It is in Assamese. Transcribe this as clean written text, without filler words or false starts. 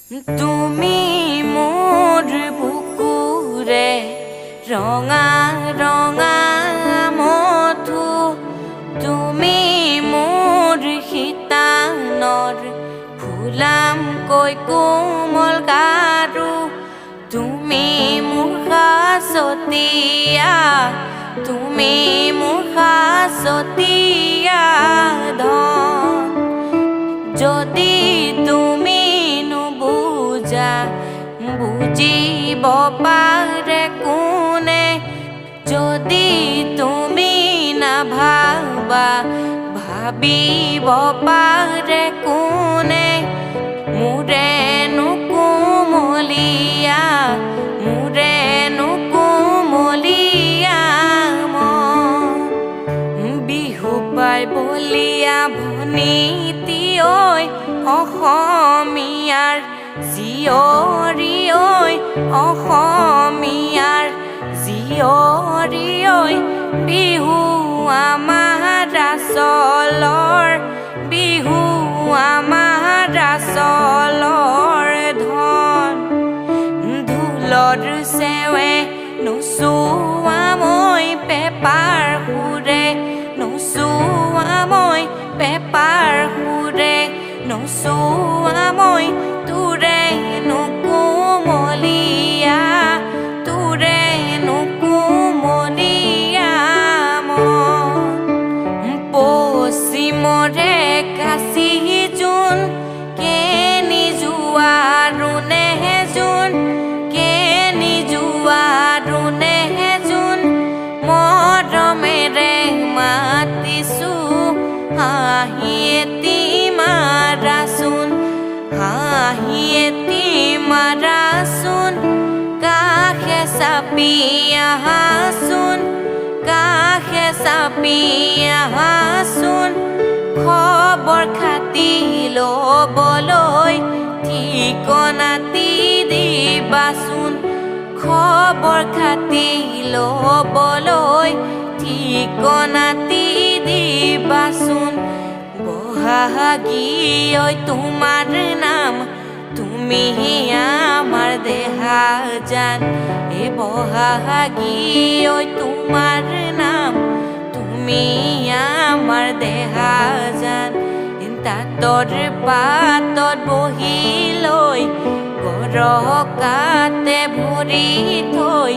তুমি মোৰ বুকুৰে ৰঙা ৰঙা মধু, তুমি মোৰ শিতানৰ ফুলামকৈ কোমল গাৰু, তুমি মোৰ সাঁচতীয়া, তুমি মোৰ সাঁচতীয়া ধন। যদি তুমি নুবুজা বুজিব পাৰে কোনে, যদি তুমি নাভাবা ভাবিব পাৰে কোনে, মোৰেনো কোমলীয়া, মোৰেনো কোমলীয়া মন। বিহু পাই বলিয়া ভনীতি ঐ অসমীয়াৰ জীয়ৰী ঐ, অসমীয়াৰ জীয়ৰী ঐ। বিহু আমাৰ আচলৰ, বিহু আমাৰ আচলৰ ধন। ঢোলৰ চেৱে নচুৱা মই পেপাৰ সুৰে, নচুৱা মই পেপাৰ সুৰে, নচুৱা মই তোৰেনো কোমলীয়া, তোৰেনো কোমলীয়া মন। পশ্চিমৰে কাশী জোন, কেনি যোৱা ৰুণে জোন, কেনি যোৱা ৰুণে জোন, মৰমেৰে মাতিছো হাঁহি এটি মাৰাচোন, হাঁহি এটি মাৰাচোন। কাষে চাপি আহাচোন, কাষে চাপি আহাচোন, খবৰ খাতি ল'বলৈ ঠিকনাটি দিবাচোন, খবৰ খাতি ল'বলৈ ঠিকনাটি দিবাচোন। বহাগী ঐ তোমাৰ নাম, তুমি আমাৰ দেহাজান। এ বহাগী ঐ তোমাৰ নাম, তুমি আমাৰ দেহাজান। তাঁতৰ পাতত বহি লৈ গৰকাতে ভৰি থৈ